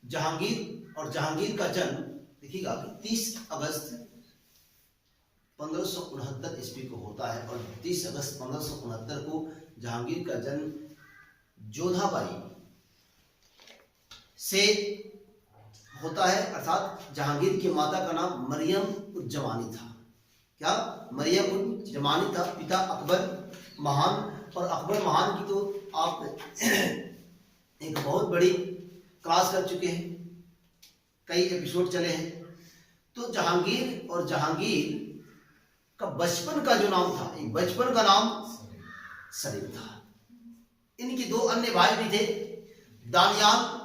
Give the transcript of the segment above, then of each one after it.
जहांगीर और जहांगीर का जन्म देखिएगा कि 30 अगस्त 1569 ईस्वी को होता है और 30 अगस्त 1569 को जहांगीर का जन्म जोधाबाई से होता है, अर्थात जहांगीर की माता का नाम मरियम उज जमानी था। क्या? मरियम उज जमानी था। पिता अकबर महान, और अकबर महान की तो आप एक बहुत बड़ी क्लास कर चुके हैं, कई एपिसोड चले हैं। तो जहांगीर और जहांगीर का बचपन का जो नाम था, बचपन का नाम सलीम था। इनके दो अन्य भाई भी थे, दानियाल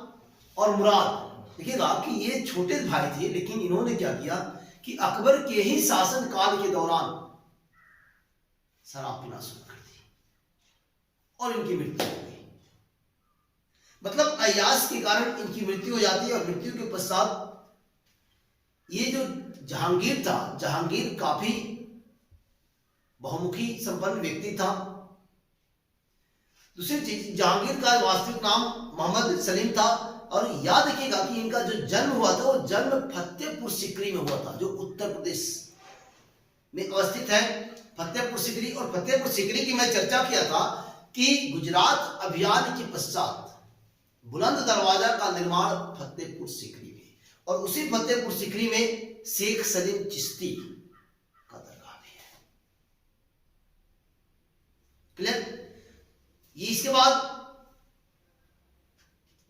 और मुराद। देखिएगा कि ये छोटे भाई थे, लेकिन इन्होंने क्या किया कि अकबर के ही शासन काल के दौरान शराब पीना शुरू कर दी और इनकी मृत्यु हो गई। मतलब अय्याश के कारण इनकी मृत्यु हो जाती है। और मृत्यु के पश्चात ये जो जहांगीर था, जहांगीर काफी बहुमुखी संपन्न व्यक्ति था। दूसरी चीज, जहांगीर का वास्तविक नाम मोहम्मद सलीम था। और याद रखिएगा कि इनका जो जन्म हुआ था वो जन्म फतेहपुर सिकरी में हुआ था, जो उत्तर प्रदेश में अवस्थित है। फतेहपुर सिकरी, और फतेहपुर सिकरी की मैं चर्चा किया था कि गुजरात अभियान के पश्चात बुलंद दरवाजा का निर्माण फतेहपुर सिकरी में, और उसी फतेहपुर सिकरी में शेख सलीम चिश्ती का दरगाह भी है। क्लियर? ये इसके बाद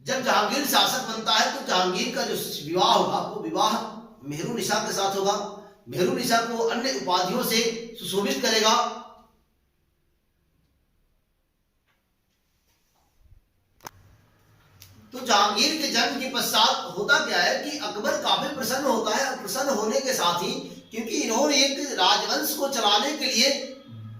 जब जहांगीर शासक बनता है तो जहांगीर का जो विवाह होगा वो विवाह मेहरुनिसा के साथ होगा। मेहरुनिसा को अन्य उपाधियों से सुशोभित करेगा। तो जहांगीर के जन्म के पश्चात होता क्या है कि अकबर काफी प्रसन्न होता है। प्रसन्न होने के साथ ही, क्योंकि इन्होंने एक राजवंश को चलाने के लिए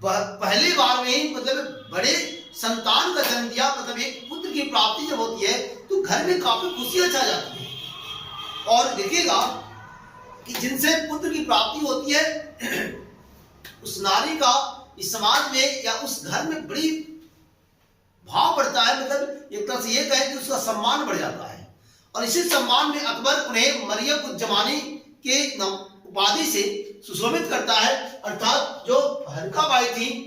पहली बार में ही मतलब बड़े संतान का जन्म दिया, मतलब एक पुत्र की प्राप्ति जब होती है तो घर में काफी खुशियां छा जाती है। और देखिएगा कि जिनसे पुत्र की प्राप्ति होती है उस नारी का इस समाज में या उस घर में बड़ी भाव बढ़ता है। मतलब एक तरह से ये कहें कि उसका सम्मान बढ़ जाता है। और इसी सम्मान में अकबर उन्हें मरियम उज जमानी के उपाधि से सुशोभित करता है, अर्थात जो हरका बाई थी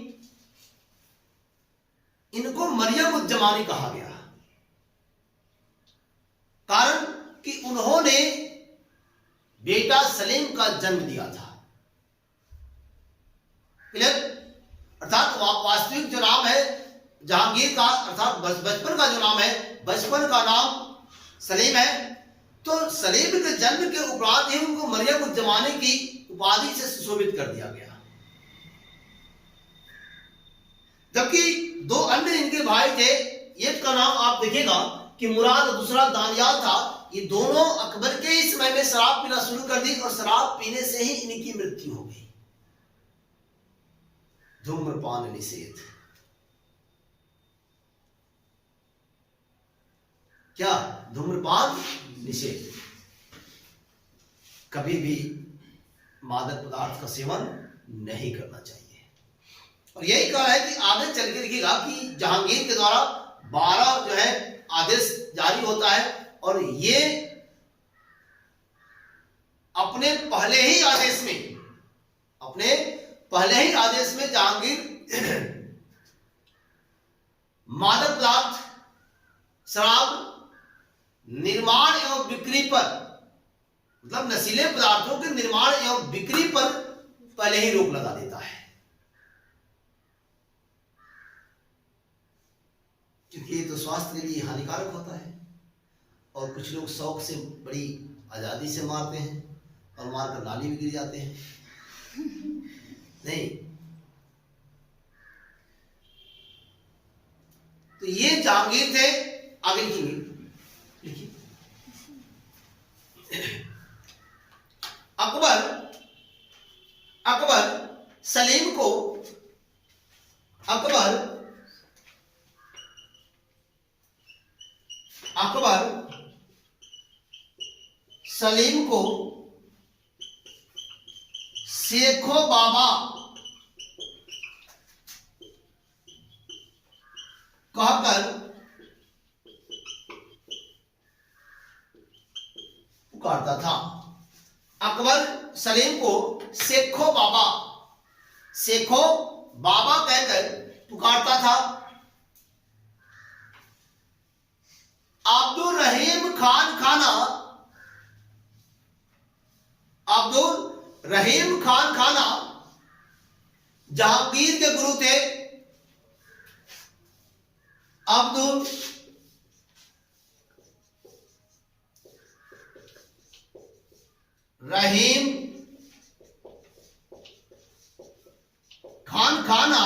इनको मरियम उज जमानी कहा गया, कारण कि उन्होंने बेटा सलीम का जन्म दिया था। क्लियर? अर्थात वास्तविक जो नाम है जहांगीर का, अर्थात बचपन का जो नाम है, बचपन का नाम सलीम है। तो सलीम के जन्म के उपरांत ही उनको मरियम उज जमानी की उपाधि से सुशोभित कर दिया गया। जबकि दो अन्य इनके भाई थे, एक का नाम आप देखिएगा कि मुराद, दूसरा दानियाल था। ये दोनों अकबर के ही समय में शराब पीना शुरू कर दी और शराब पीने से ही इनकी मृत्यु हो गई। धूम्रपान निषेध। क्या? धूम्रपान निषेध। कभी भी मादक पदार्थ का सेवन नहीं करना चाहिए। और यही कहा है कि आगे चल के देखिएगा कि जहांगीर के द्वारा 12 जो है आदेश जारी होता है। और ये अपने पहले ही आदेश में जहांगीर मादक पदार्थ, शराब निर्माण एवं बिक्री पर, मतलब नशीले पदार्थों के निर्माण एवं बिक्री पर पहले ही रोक लगा देता है, क्योंकि ये तो स्वास्थ्य के लिए हानिकारक होता है। और कुछ लोग शौक से बड़ी आजादी से मारते हैं और मारकर नाली में गिर जाते हैं। नहीं, तो ये जहांगीर थे। आगे लिखिए, अकबर सलीम को शेखो बाबा कहकर पुकारता था। अकबर सलीम को शेखो बाबा कहकर पुकारता था। अब्दुल रहीम खान खाना जहांगीर के गुरु थे। अब्दुल रहीम खान खाना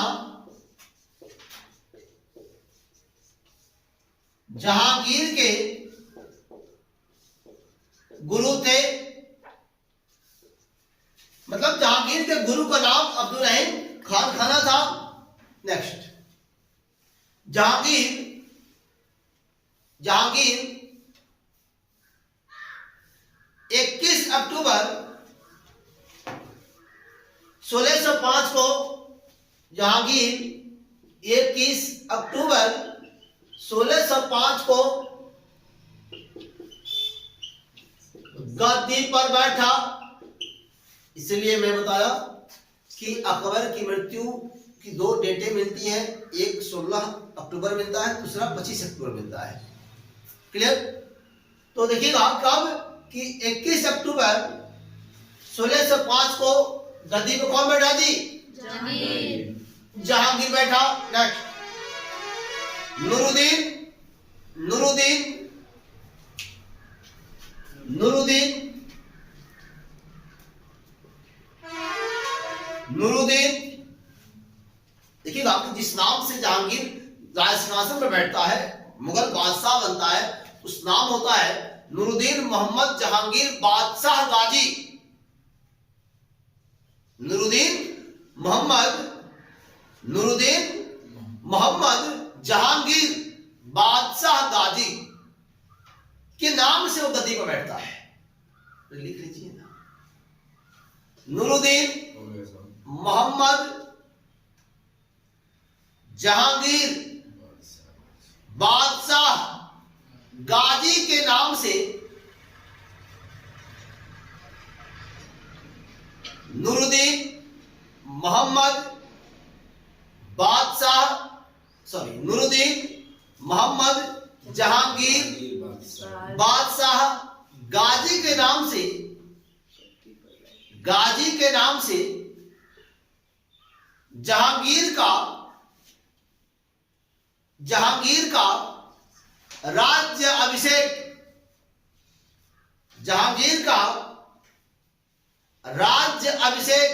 जहांगीर के गुरु थे। मतलब जहांगीर के गुरु का नाम अब्दुल रहीम खान खाना था। नेक्स्ट, जहांगीर 21 अक्टूबर 1605 को जहांगीर 21 अक्टूबर 1605 को गद्दी पर बैठा। इसलिए मैं बताया कि अकबर की मृत्यु की 2 डेटें मिलती हैं, एक 16 अक्टूबर मिलता है, दूसरा 25 अक्टूबर मिलता है। क्लियर? तो देखिएगा कब कि 21 अक्टूबर 1605 को गद्दी पर कौन बैठा जी? जहांगीर बैठा। नेक्स्ट, नूरुद्दीन देखिएगा कि जिस नाम से जहांगीर राज सिंहासन पर बैठता है, मुगल बादशाह बनता है, उस नाम होता है नूरुद्दीन मोहम्मद जहांगीर बादशाह गाजी। नूरुद्दीन मोहम्मद जहांगीर बादशाह गाजी के नाम से वो गद्दी पर बैठता है। तो लिख लीजिए ना, नूरुद्दीन मोहम्मद जहांगीर बादशाह गाजी के नाम से नूरुद्दीन मोहम्मद जहांगीर बादशाह गाजी के नाम से जहांगीर का राज्य अभिषेक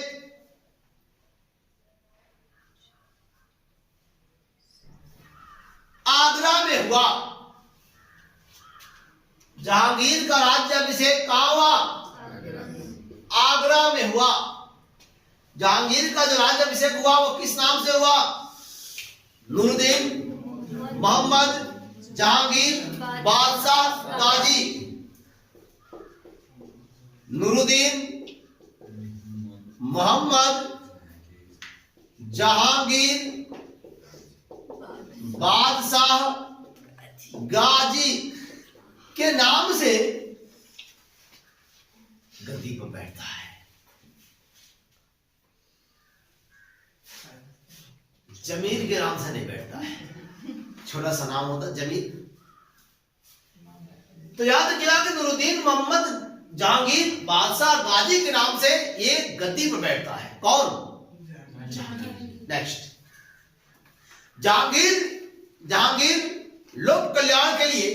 आगरा में हुआ। जहांगीर का राज्य अभिषेक कहां हुआ? आगरा में हुआ। जहांगीर का जो राज्य अभिषेक हुआ वो किस नाम से हुआ? नूरुद्दीन मोहम्मद जहांगीर बादशाह गाजी। नूरुद्दीन मोहम्मद जहांगीर बादशाह गाजी के नाम से गद्दी पर बैठता है। जमीर के नाम से नहीं बैठता है, छोटा सा नाम होता जमीर। तो याद किया कि नूरुद्दीन मोहम्मद जहांगीर बादशाह गाजी के नाम से ये गद्दी पर बैठता है। कौन? नेक्स्ट, जहांगीर लोक कल्याण के लिए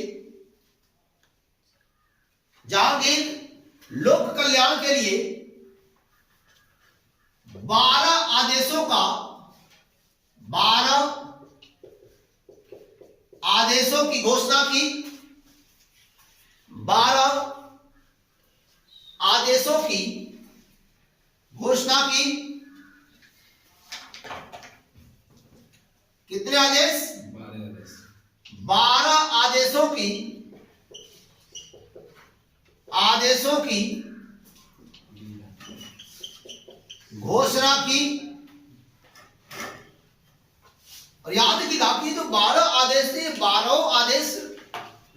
12 आदेशों की घोषणा की। 12 आदेशों की घोषणा की। कितने आदेश? 12 आदेशों की घोषणा की। और याद रखिएगा कि जो 12 आदेश थे, 12 आदेश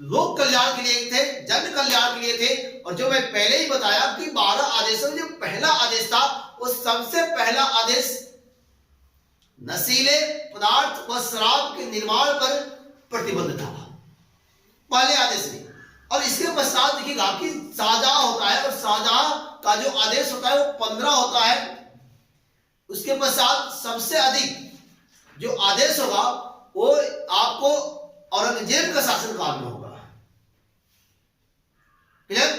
लोक कल्याण के लिए थे, जन कल्याण के लिए थे। और जो मैं पहले ही बताया कि 12 आदेशों में जो पहला आदेश था वो सबसे पहला आदेश नशीले पदार्थ व शराब के निर्माण पर प्रतिबंध था, पहले आदेश में। और इसके पश्चात देखिएगा कि शाहजहां होता है, और शाहजहां का जो आदेश होता है वो 15 होता है। उसके पश्चात सबसे अधिक जो आदेश होगा वो आपको औरंगजेब का शासनकाल में होगा। क्लियर?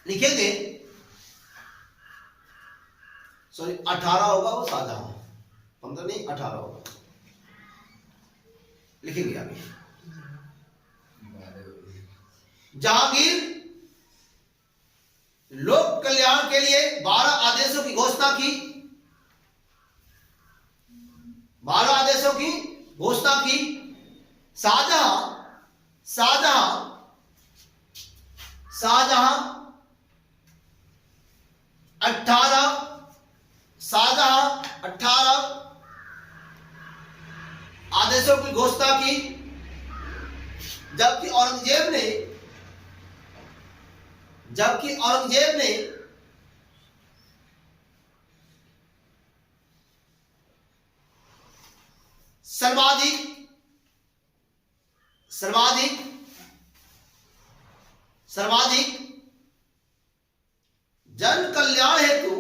लिखेंगे, सॉरी 18 होगा वो शाहजहां, 15 नहीं 18 होगा, लिखेंगे आगे। जहांगीर लोक कल्याण के लिए 12 आदेशों की घोषणा की, 12 आदेशों की घोषणा की। शाहजहां 18 आदेशों की घोषणा की, जबकि औरंगजेब ने सर्वाधिक जन कल्याण हेतु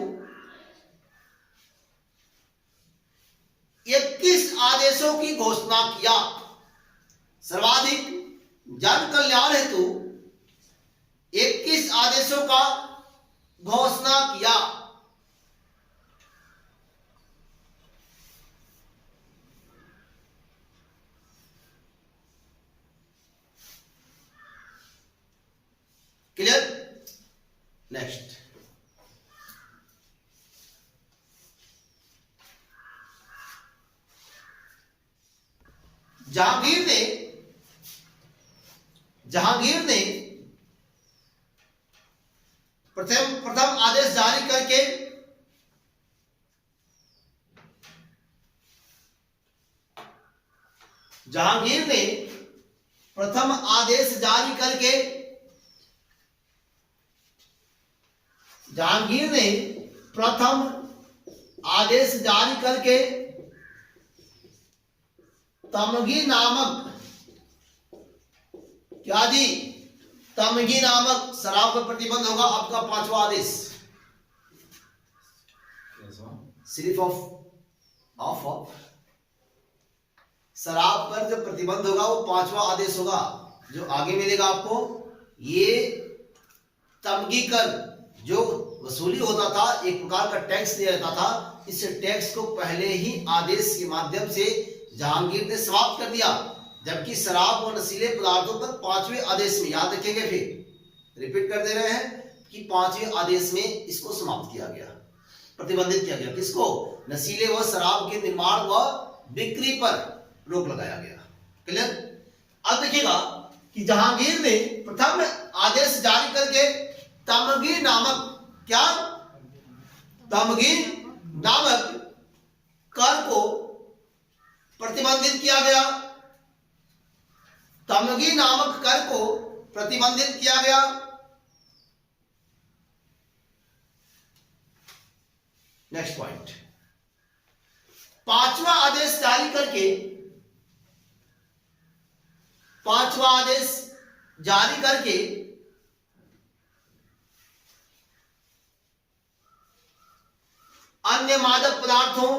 21 आदेशों की घोषणा किया। सर्वाधिक जन कल्याण हेतु 21 आदेशों का घोषणा किया। क्लियर? नेक्स्ट, जहांगीर ने प्रथम आदेश जारी करके जहांगीर ने प्रथम आदेश जारी करके तमगी नामक शराब पर प्रतिबंध होगा। आपका 5वां आदेश सिर्फ ऑफ शराब पर जो प्रतिबंध होगा वो 5वां आदेश होगा, जो आगे मिलेगा आपको। ये तमगी कर जो वसूली होता था, एक प्रकार का टैक्स दिया जाता था, इस टैक्स को पहले ही आदेश के माध्यम से जहांगीर ने समाप्त कर दिया। जबकि शराब और नशीले पदार्थों पर 5वें आदेश में, याद रखेंगे, फिर रिपीट कर दे रहे हैं कि 5वें आदेश में इसको समाप्त किया गया, प्रतिबंधित किया गया। किसको? नशीले व शराब के निर्माण व बिक्री पर रोक लगाया गया। क्लियर? अब देखिएगा कि जहांगीर ने प्रथम आदेश जारी करके तमगी नामक कर को प्रतिबंधित किया गया। तमगी नामक कर को प्रतिबंधित किया गया। नेक्स्ट पॉइंट, 5वां आदेश जारी करके अन्य मादक पदार्थों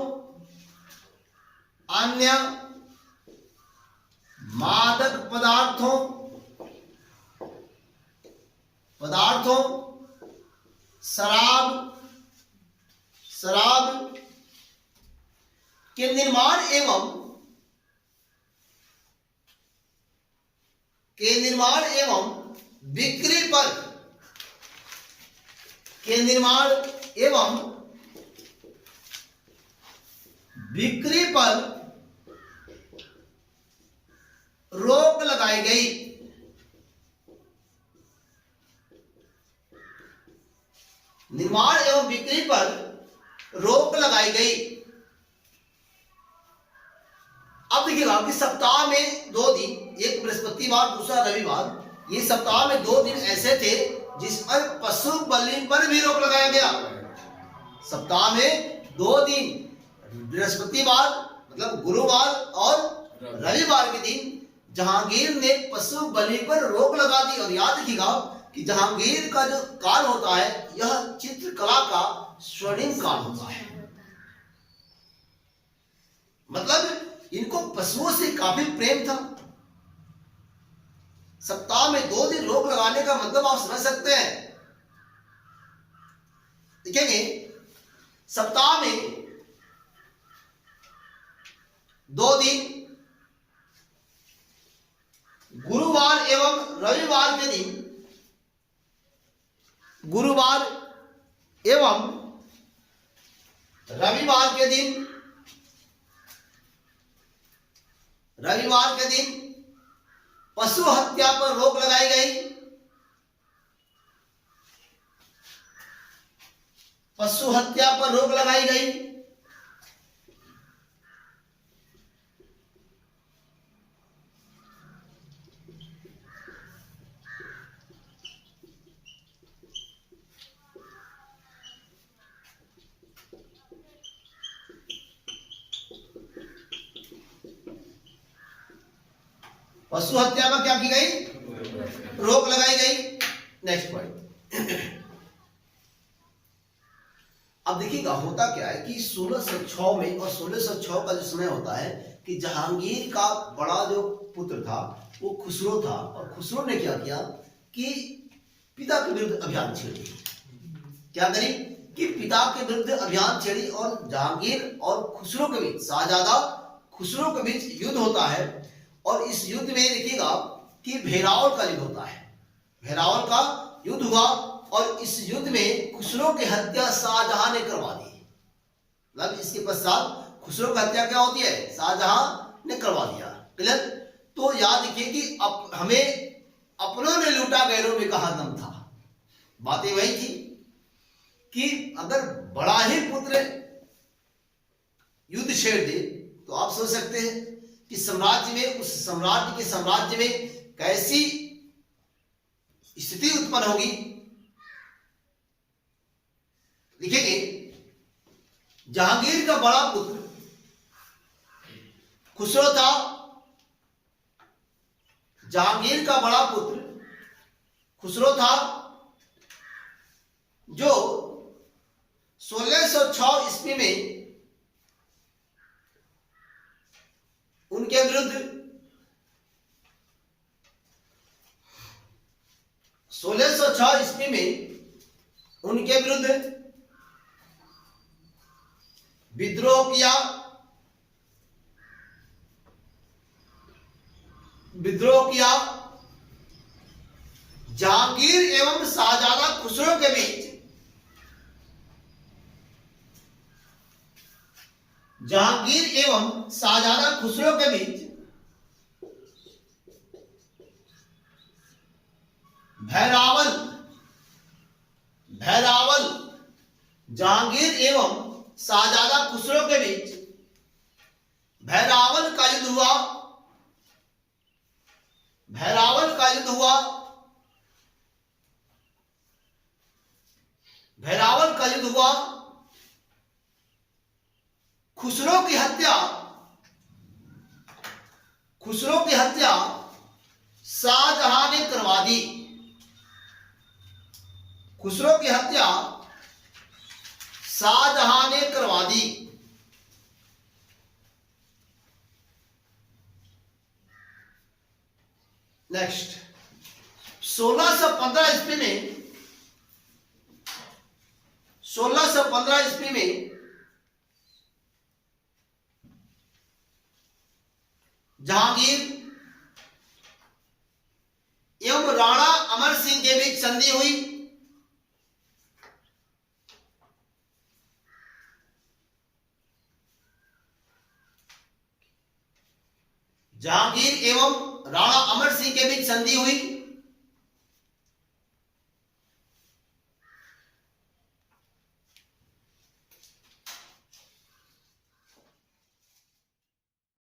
शराब के निर्माण एवं बिक्री पर रोक लगाई गई। निर्माण एवं बिक्री पर रोक लगाई गई। अब देखिएगा कि सप्ताह में 2 दिन, एक बृहस्पति बृहस्पतिवार, दूसरा रविवार, ये सप्ताह में 2 दिन ऐसे थे जिस पर पशु बलि पर भी रोक लगाया गया। सप्ताह में 2 दिन, बृहस्पतिवार मतलब गुरुवार और रविवार के दिन जहांगीर ने पशु बलि पर रोक लगा दी। और याद रखिएगा कि जहांगीर का जो काल होता है यह चित्रकला का स्वर्णिम काल होता है। मतलब इनको पशुओं से काफी प्रेम था। सप्ताह में 2 दिन रोक लगाने का मतलब आप समझ सकते हैं। देखेंगे सप्ताह में 2 दिन, गुरुवार एवं रविवार के दिन, गुरुवार एवं रविवार के दिन, रविवार के दिन पशु हत्या पर रोक लगाई गई। पशु हत्या पर रोक लगाई गई। पशु हत्या पर क्या की गई? रोक लगाई गई। Next point. अब देखिएगा होता क्या है कि 1606 में, और 1606 का जो समय होता है कि जहांगीर का बड़ा जो पुत्र था वो खुसरो था, और खुसरो ने क्या किया कि पिता के विरुद्ध अभियान छेड़ी। क्या करी कि पिता के विरुद्ध अभियान छेड़ी, और जहांगीर और खुसरो के बीच, शाहजादा खुसरो के बीच युद्ध होता है। और इस युद्ध में देखिएगा कि भेरावल का युद्ध होता है। भेरावल का युद्ध हुआ, और इस युद्ध में खुसरो की हत्या शाहजहां ने करवा दी। मतलब इसके पश्चात खुसरो की हत्या क्या होती है? शाहजहां ने करवा दिया। क्लियर? तो याद रखिए कि हमें अपनों ने लूटा गैरों में कहा दम था। बातें वही थी कि अगर बड़ा ही पुत्र युद्ध छेड़ दे तो आप सोच सकते हैं कि साम्राज्य में, उस सम्राट के साम्राज्य में कैसी स्थिति उत्पन्न होगी। लिखेंगे जहांगीर का बड़ा पुत्र खुसरो था। जहांगीर का बड़ा पुत्र खुसरो था जो 1606 ईस्वी में उनके विरुद्ध 1606 ईस्वी में उनके विरुद्ध विद्रोह किया। विद्रोह किया। जहांगीर एवं शाहजादा खुसरो के बीच, जहांगीर एवं शाहजादा खुसरो के बीच भैरावल, भैरावल, जहांगीर एवं शाहजादा खुसरो के बीच भैरावल का युद्ध हुआ। भैरावल का युद्ध हुआ। भैरावल का युद्ध हुआ। खुसरो की हत्या, खुसरो की हत्या शाहजहां ने करवा दी। खुसरो की हत्या शाहजहां ने करवा दी। नेक्स्ट 1615 ईस्वी में, 1615 ईस्वी में जहांगीर एवं राणा अमर सिंह के बीच संधि हुई। जहांगीर एवं राणा अमर सिंह के बीच संधि हुई।